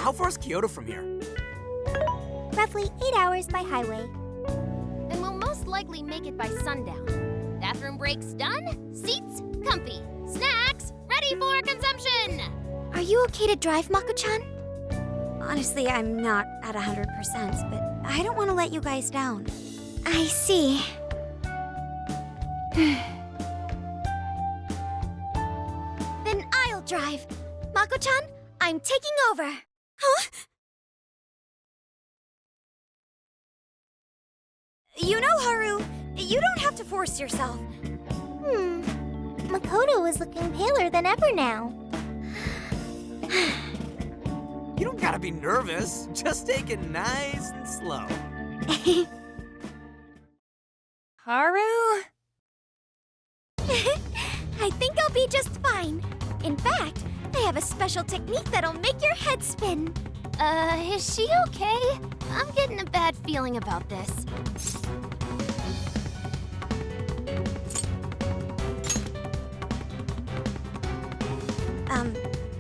how far is Kyoto from here? Roughly 8 hours by highway. Then we'll most likely make it by sundown. Bathroom breaks done, seats comfy, snacks ready for consumption! Are you okay to drive, Mako-chan? Honestly, I'm not at 100%, but I don't want to let you guys down. I see. Then I'll drive. Mako-chan, I'm taking over. Huh? You know, Haru, you don't have to force yourself. Makoto is looking paler than ever now. You don't gotta be nervous. Just take it nice and slow. Haru? I think I'll be just fine. In fact, I have a special technique that'll make your head spin. Is she okay? I'm getting a bad feeling about this.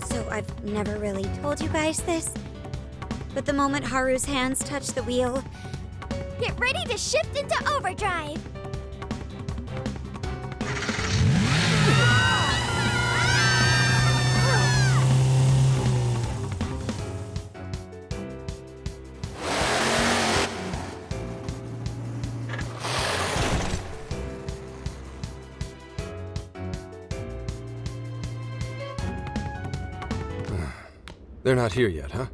So I've never really told you guys this, but the moment Haru's hands touch the wheel, get ready to shift into overdrive. They're not here yet, huh?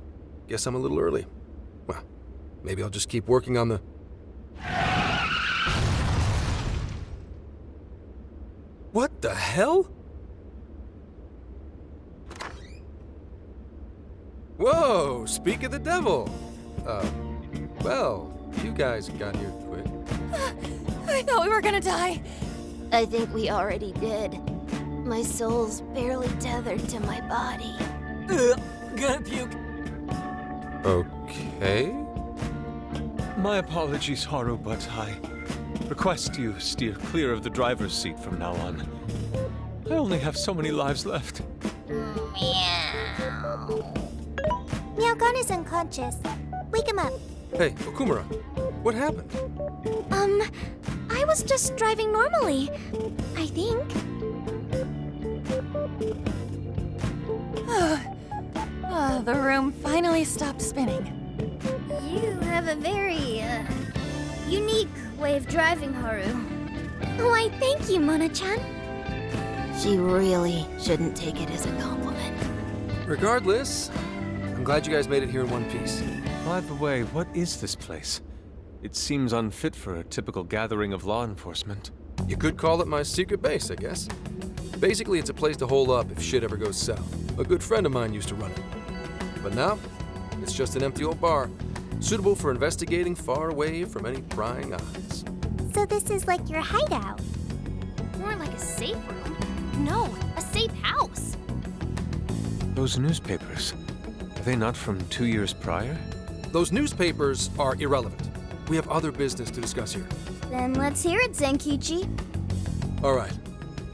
Guess I'm a little early. Well, maybe I'll just keep working on the... What the hell? Whoa, speak of the devil. Well, you guys got here quick. I thought we were gonna die. I think we already did. My soul's barely tethered to my body. Gonna puke. Okay. My apologies, Haru, but I request you steer clear of the driver's seat from now on. I only have so many lives left. Meow. Meowgon is unconscious. Wake him up. Hey, Okumura, what happened? I was just driving normally, I think. The room finally stopped spinning. You have a very, unique way of driving, Haru. Why, thank you, Mona-chan. She really shouldn't take it as a compliment. Regardless, I'm glad you guys made it here in one piece. By the way, what is this place? It seems unfit for a typical gathering of law enforcement. You could call it my secret base, I guess. Basically, it's a place to hole up if shit ever goes south. A good friend of mine used to run it. But now, it's just an empty old bar, suitable for investigating far away from any prying eyes. So this is like your hideout. More like a safe room. No, a safe house. Those newspapers, are they not from 2 years prior? Those newspapers are irrelevant. We have other business to discuss here. Then let's hear it, Zenkichi. All right,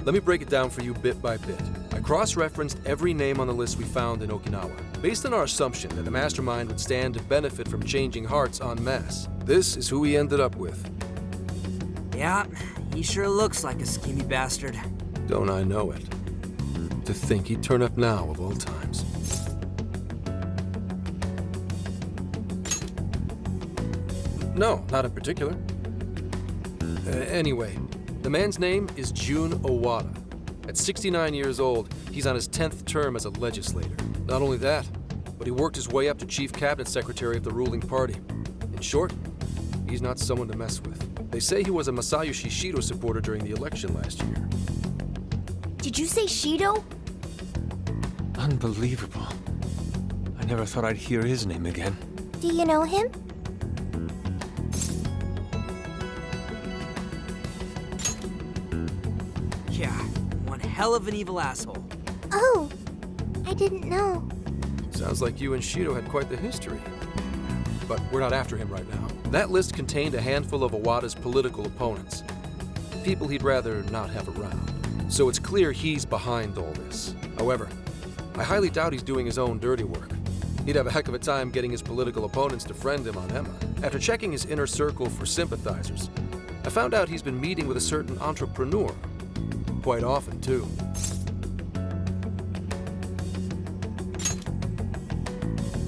let me break it down for you bit by bit. I cross-referenced every name on the list we found in Okinawa, based on our assumption that the mastermind would stand to benefit from changing hearts en masse. This is who we ended up with. Yeah, he sure looks like a schemy bastard. Don't I know it? To think he'd turn up now of all times. No, not in particular. Anyway, the man's name is Jun Owada. At 69 years old, he's on his 10th term as a legislator. Not only that, but he worked his way up to chief cabinet secretary of the ruling party. In short, he's not someone to mess with. They say he was a Masayoshi Shido supporter during the election last year. Did you say Shido? Unbelievable. I never thought I'd hear his name again. Do you know him? Yeah, one hell of an evil asshole. Oh, I didn't know. Sounds like you and Shido had quite the history. But we're not after him right now. That list contained a handful of Owada's political opponents. People he'd rather not have around. So it's clear he's behind all this. However, I highly doubt he's doing his own dirty work. He'd have a heck of a time getting his political opponents to friend him on Emma. After checking his inner circle for sympathizers, I found out he's been meeting with a certain entrepreneur. Quite often, too.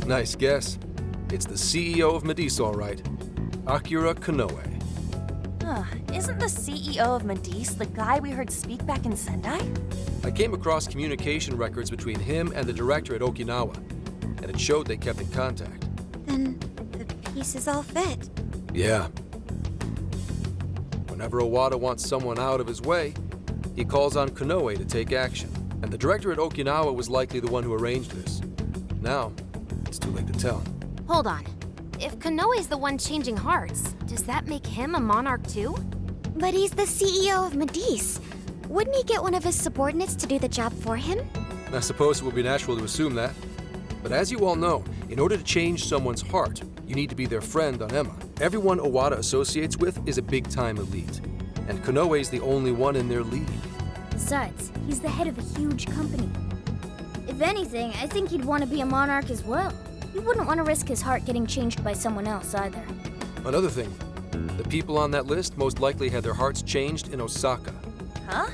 Nice guess. It's the CEO of Medice, all right. Akira Konoe. Isn't the CEO of Medice the guy we heard speak back in Sendai? I came across communication records between him and the director at Okinawa, and it showed they kept in contact. Then the pieces all fit. Yeah. Whenever Owada wants someone out of his way, he calls on Konoe to take action. And the director at Okinawa was likely the one who arranged this. Now, it's too late to tell. Hold on. If Konoe's the one changing hearts, does that make him a monarch too? But he's the CEO of Medice. Wouldn't he get one of his subordinates to do the job for him? I suppose it would be natural to assume that. But as you all know, in order to change someone's heart, you need to be their friend on Emma. Everyone Owada associates with is a big-time elite. And Konoe's the only one in their league. Besides, he's the head of a huge company. If anything, I think he'd want to be a monarch as well. He wouldn't want to risk his heart getting changed by someone else either. Another thing, the people on that list most likely had their hearts changed in Osaka. Huh?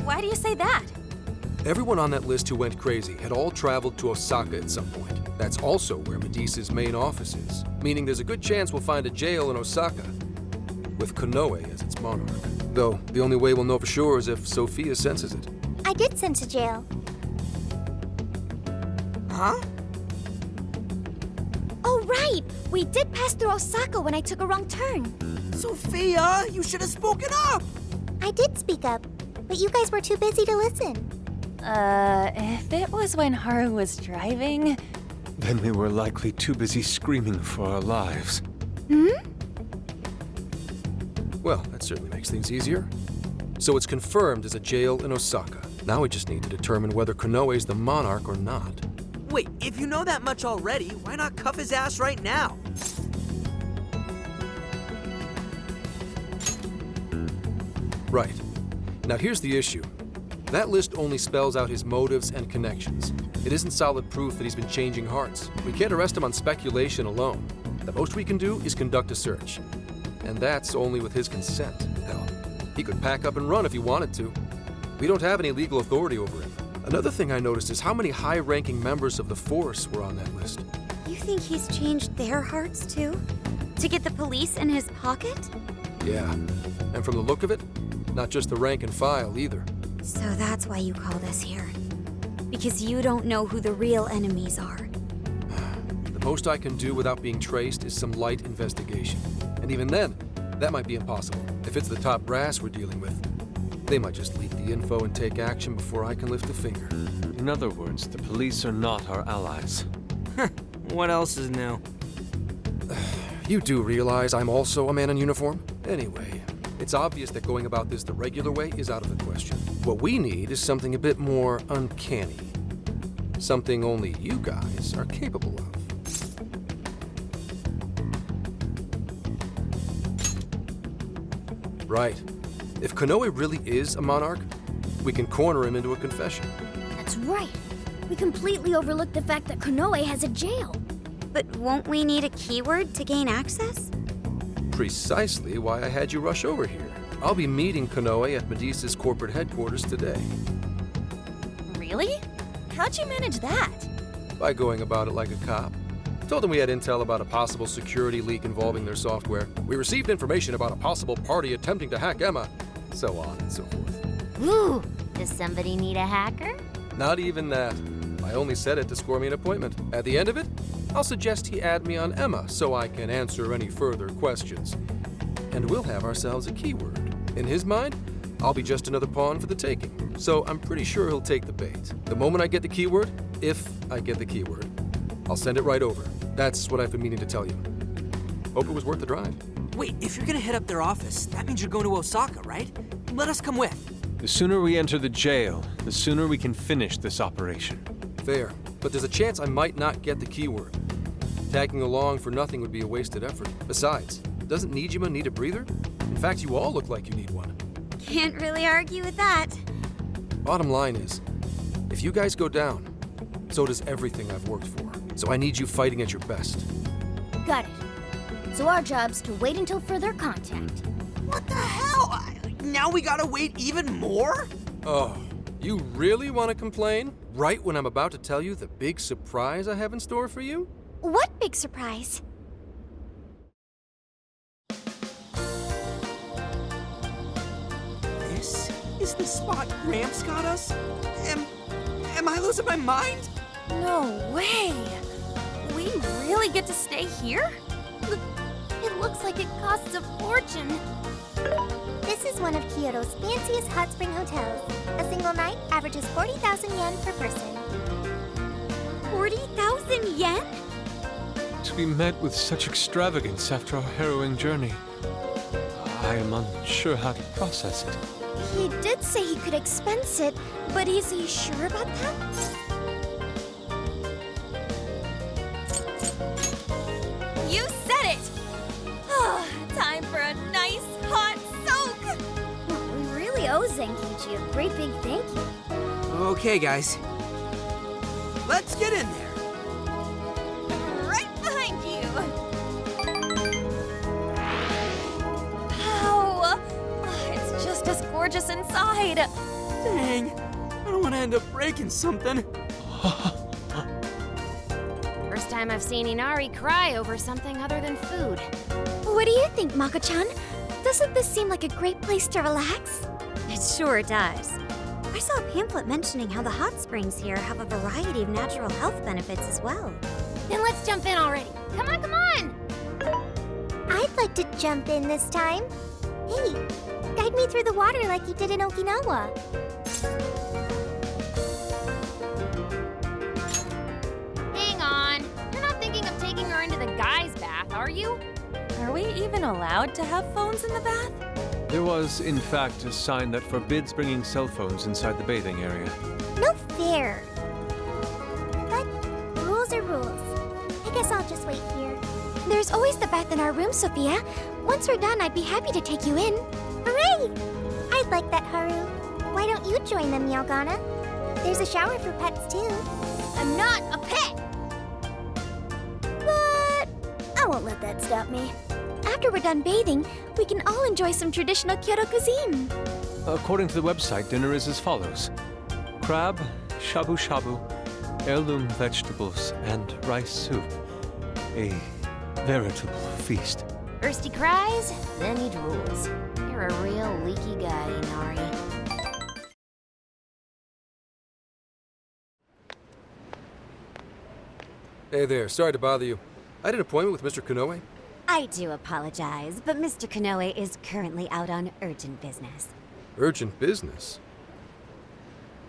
Why do you say that? Everyone on that list who went crazy had all traveled to Osaka at some point. That's also where Medice's main office is, meaning there's a good chance we'll find a jail in Osaka, with Konoe as its monarch. Though, the only way we'll know for sure is if Sophia senses it. I did sense a jail. Huh? Oh, right! We did pass through Osaka when I took a wrong turn. Sophia, you should have spoken up! I did speak up, but you guys were too busy to listen. If it was when Haru was driving... Then we were likely too busy screaming for our lives. Well, that certainly makes things easier. So it's confirmed as a jail in Osaka. Now we just need to determine whether Konoe's the monarch or not. Wait, if you know that much already, why not cuff his ass right now? Right. Now here's the issue. That list only spells out his motives and connections. It isn't solid proof that he's been changing hearts. We can't arrest him on speculation alone. The most we can do is conduct a search. And that's only with his consent. Hell, he could pack up and run if he wanted to. We don't have any legal authority over him. Another thing I noticed is how many high-ranking members of the force were on that list. You think he's changed their hearts too? To get the police in his pocket? Yeah, and from the look of it, not just the rank and file either. So that's why you called us here. Because you don't know who the real enemies are. The most I can do without being traced is some light investigation. And even then, that might be impossible. If it's the top brass we're dealing with, they might just leak the info and take action before I can lift a finger. In other words, the police are not our allies. What else is new? You do realize I'm also a man in uniform? Anyway, it's obvious that going about this the regular way is out of the question. What we need is something a bit more uncanny. Something only you guys are capable of. Right. If Konoe really is a monarch, we can corner him into a confession. That's right. We completely overlooked the fact that Konoe has a jail. But won't we need a keyword to gain access? Precisely why I had you rush over here. I'll be meeting Konoe at Medice's corporate headquarters today. Really? How'd you manage that? By going about it like a cop. Told them we had intel about a possible security leak involving their software. We received information about a possible party attempting to hack Emma. So on and so forth. Ooh, does somebody need a hacker? Not even that. I only said it to score me an appointment. At the end of it, I'll suggest he add me on Emma so I can answer any further questions. And we'll have ourselves a keyword. In his mind, I'll be just another pawn for the taking. So I'm pretty sure he'll take the bait. The moment I get the keyword, if I get the keyword, I'll send it right over. That's what I've been meaning to tell you. Hope it was worth the drive. Wait, if you're gonna hit up their office, that means you're going to Osaka, right? Let us come with. The sooner we enter the jail, the sooner we can finish this operation. Fair, but there's a chance I might not get the keyword. Tagging along for nothing would be a wasted effort. Besides, doesn't Nijima need a breather? In fact, you all look like you need one. Can't really argue with that. Bottom line is, if you guys go down, so does everything I've worked for. so I need you fighting at your best. Got it. So our job's to wait until further contact. What the hell? Now we gotta wait even more? Oh, you really want to complain? Right when I'm about to tell you the big surprise I have in store for you? What big surprise? This is the spot Gramps got us? Am I losing my mind? No way! We really get to stay here? It looks like it costs a fortune. This is one of Kyoto's fanciest hot spring hotels. A single night averages 40,000 yen per person. 40,000 yen? To be met with such extravagance after our harrowing journey, I am unsure how to process it. He did say he could expense it, but is he sure about that? You said it! Time for a nice hot soak! We really owe Zenkichi a great big thank you. Okay, guys. Let's get in there. Right behind you! Wow! It's just as gorgeous inside! Dang. I don't want to end up breaking something. First time I've seen Inari cry over something other than food. What do you think, Mako-chan? Doesn't this seem like a great place to relax? It sure does. I saw a pamphlet mentioning how the hot springs here have a variety of natural health benefits as well. Then let's jump in already. Come on, come on! I'd like to jump in this time. Hey, guide me through the water like you did in Okinawa. Hang on. You're not thinking of taking her into the guys' bath, are you? Are we even allowed to have phones in the bath? There was, in fact, a sign that forbids bringing cell phones inside the bathing area. No fair. But rules are rules. I guess I'll just wait here. There's always the bath in our room, Sophia. Once we're done, I'd be happy to take you in. Hooray! I'd like that, Haru. Why don't you join them, Yagana? There's a shower for pets, too. I'm not a pet! But I won't let that stop me. After we're done bathing, we can all enjoy some traditional Kyoto cuisine. According to the website, dinner is as follows: crab, shabu-shabu, heirloom vegetables, and rice soup. A veritable feast. First he cries, then he drools. You're a real leaky guy, Inari. Hey there, sorry to bother you. I had an appointment with Mr. Konoe. I do apologize, but Mr. Konoe is currently out on urgent business. Urgent business?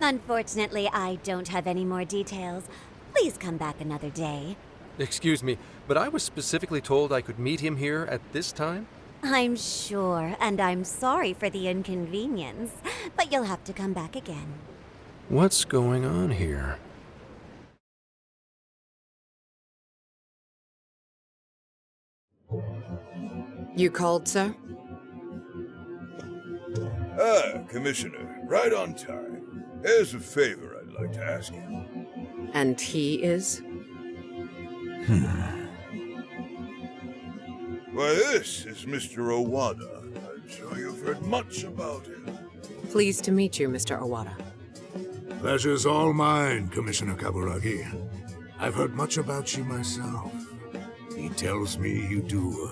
Unfortunately, I don't have any more details. Please come back another day. Excuse me, but I was specifically told I could meet him here at this time? I'm sure, and I'm sorry for the inconvenience, but you'll have to come back again. What's going on here? You called, sir? Ah, Commissioner, right on time. Here's a favor I'd like to ask you. And he is? Why, this is Mr. Owada. I'm sure you've heard much about him. Pleased to meet you, Mr. Owada. Pleasure's all mine, Commissioner Kaburagi. I've heard much about you myself. He tells me you do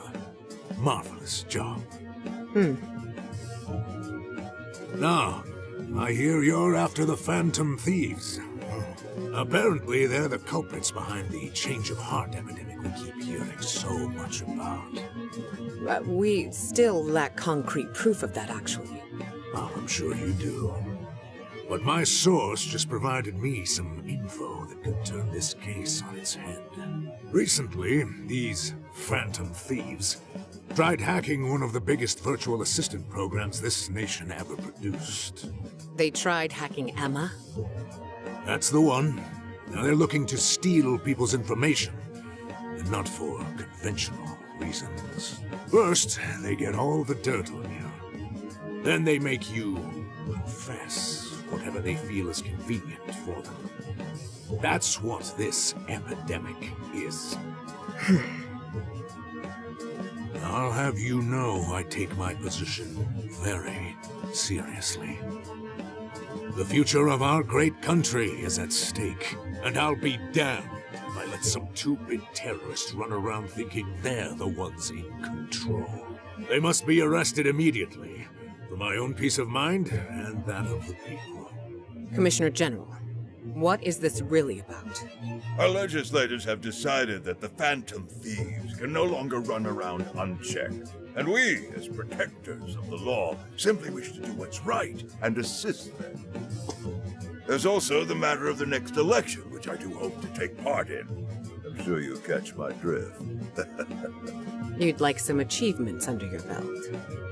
a marvelous job. Now, I hear you're after the Phantom Thieves. Apparently, they're the culprits behind the change of heart epidemic we keep hearing so much about. We still lack concrete proof of that, actually. Oh, I'm sure you do. But my source just provided me some info that could turn this case on its head. Recently, these Phantom Thieves tried hacking one of the biggest virtual assistant programs this nation ever produced. They tried hacking Emma? That's the one. Now they're looking to steal people's information, and not for conventional reasons. First, they get all the dirt on you. Then they make you confess whatever whenever they feel is convenient for them. That's what this epidemic is. I'll have you know I take my position very seriously. The future of our great country is at stake, and I'll be damned if I let some two-bit terrorists run around thinking they're the ones in control. They must be arrested immediately, for my own peace of mind and that of the people. Commissioner General, what is this really about? Our legislators have decided that the phantom thieves can no longer run around unchecked. And we, as protectors of the law, simply wish to do what's right and assist them. There's also the matter of the next election, which I do hope to take part in. I'm sure you catch my drift. You'd like some achievements under your belt.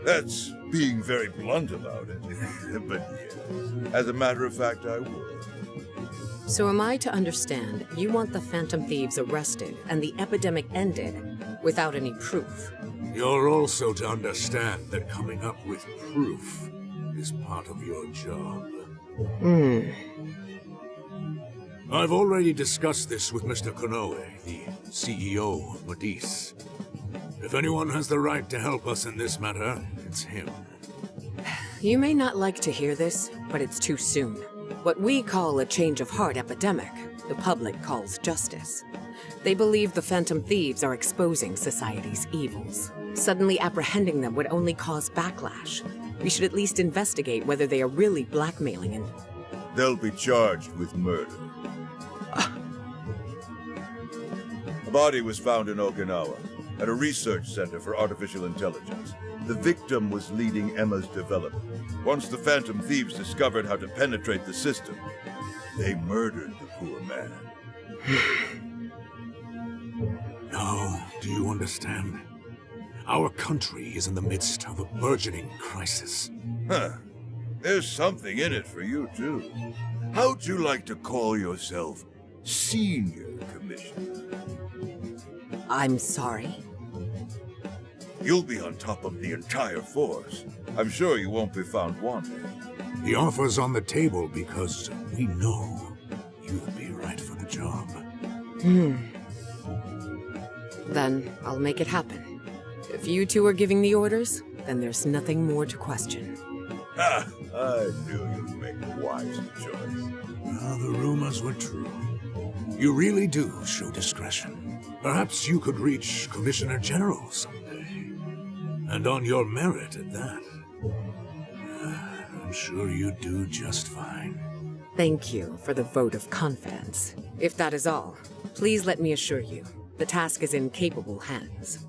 That's being very blunt about it. But yes, as a matter of fact, I would. So am I to understand you want the phantom thieves arrested and the epidemic ended without any proof? You're also to understand that coming up with proof is part of your job. I've already discussed this with Mr. Konoe, the CEO of Medis. If anyone has the right to help us in this matter, it's him. You may not like to hear this, but it's too soon. What we call a change of heart epidemic, the public calls justice. They believe the phantom thieves are exposing society's evils. Suddenly apprehending them would only cause backlash. We should at least investigate whether they are really blackmailing and... They'll be charged with murder. A body was found in Okinawa, at a research center for artificial intelligence. The victim was leading Emma's development. Once the phantom thieves discovered how to penetrate the system, they murdered the poor man. Now, do you understand? Our country is in the midst of a burgeoning crisis. Huh. There's something in it for you, too. How'd you like to call yourself Senior Commissioner? I'm sorry. You'll be on top of the entire force. I'm sure you won't be found wanting. The offer's on the table because we know you'd be right for the job. Then I'll make it happen. If you two are giving the orders, then there's nothing more to question. Ha! I knew you'd make a wise choice. Well, the rumors were true. You really do show discretion. Perhaps you could reach Commissioner General someday. And on your merit at that. I'm sure you'd do just fine. Thank you for the vote of confidence. If that is all, please let me assure you, the task is in capable hands.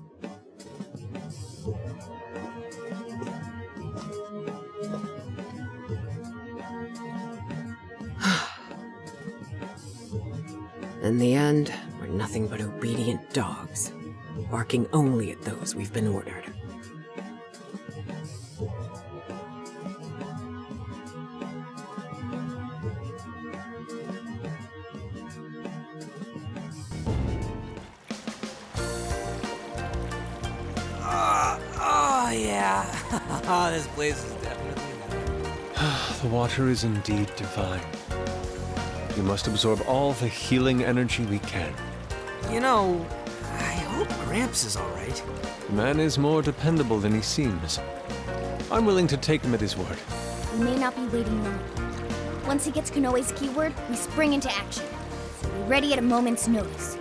In the end, we're nothing but obedient dogs, barking only at those we've been ordered. Oh yeah. This place is definitely nice. The water is indeed divine. We must absorb all the healing energy we can. You know, I hope Gramps is all right. The man is more dependable than he seems. I'm willing to take him at his word. We may not be waiting long. Once he gets Konoe's keyword, we spring into action. So be ready at a moment's notice.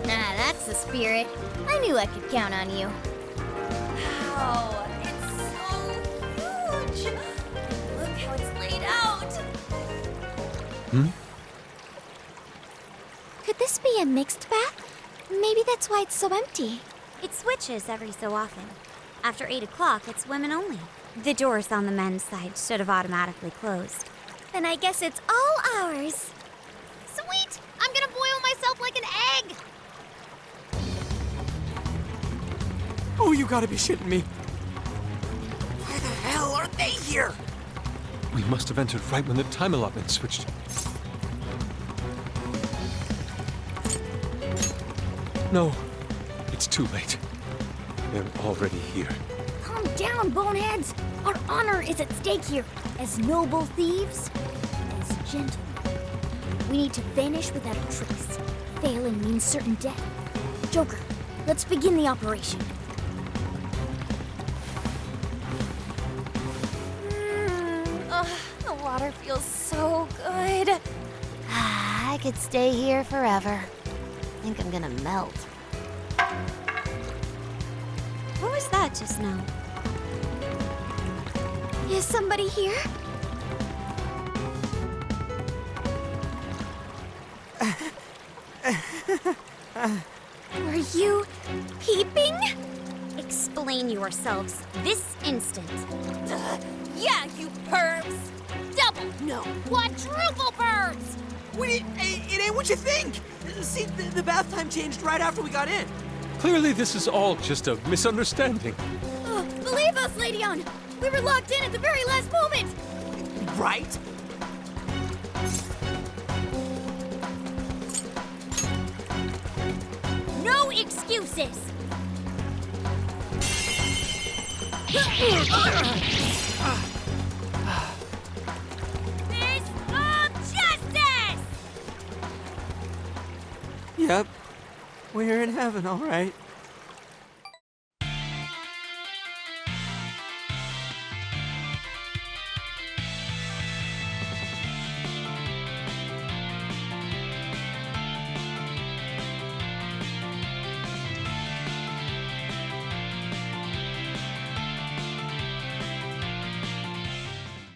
Ah, that's the spirit. I knew I could count on you. Wow, it's so huge! Look how it's laid out! Could this be a mixed bath? Maybe that's why it's so empty. It switches every so often. After 8 o'clock, it's women only. The doors on the men's side should have automatically closed. Then I guess it's all ours. Sweet! I'm gonna boil myself like an egg! Oh, you gotta be shitting me. Why the hell are they here? We must have entered right when the time allotment switched. No, it's too late. They're already here. Calm down, boneheads! Our honor is at stake here, as noble thieves, as gentlemen. We need to vanish without a trace. Failing means certain death. Joker, let's begin the operation. The water feels so good. I could stay here forever. I think I'm gonna melt. What was that just now? Is somebody here? Were you peeping? Explain yourselves this instant. Yeah, you pervs! Double, no, quadruple pervs! Wait, it ain't what you think! See, the bath time changed right after we got in. Clearly, this is all just a misunderstanding. Believe us, Lady On! We were locked in at the very last moment! Right? No excuses! Fist of justice! Yep. We're in heaven, all right.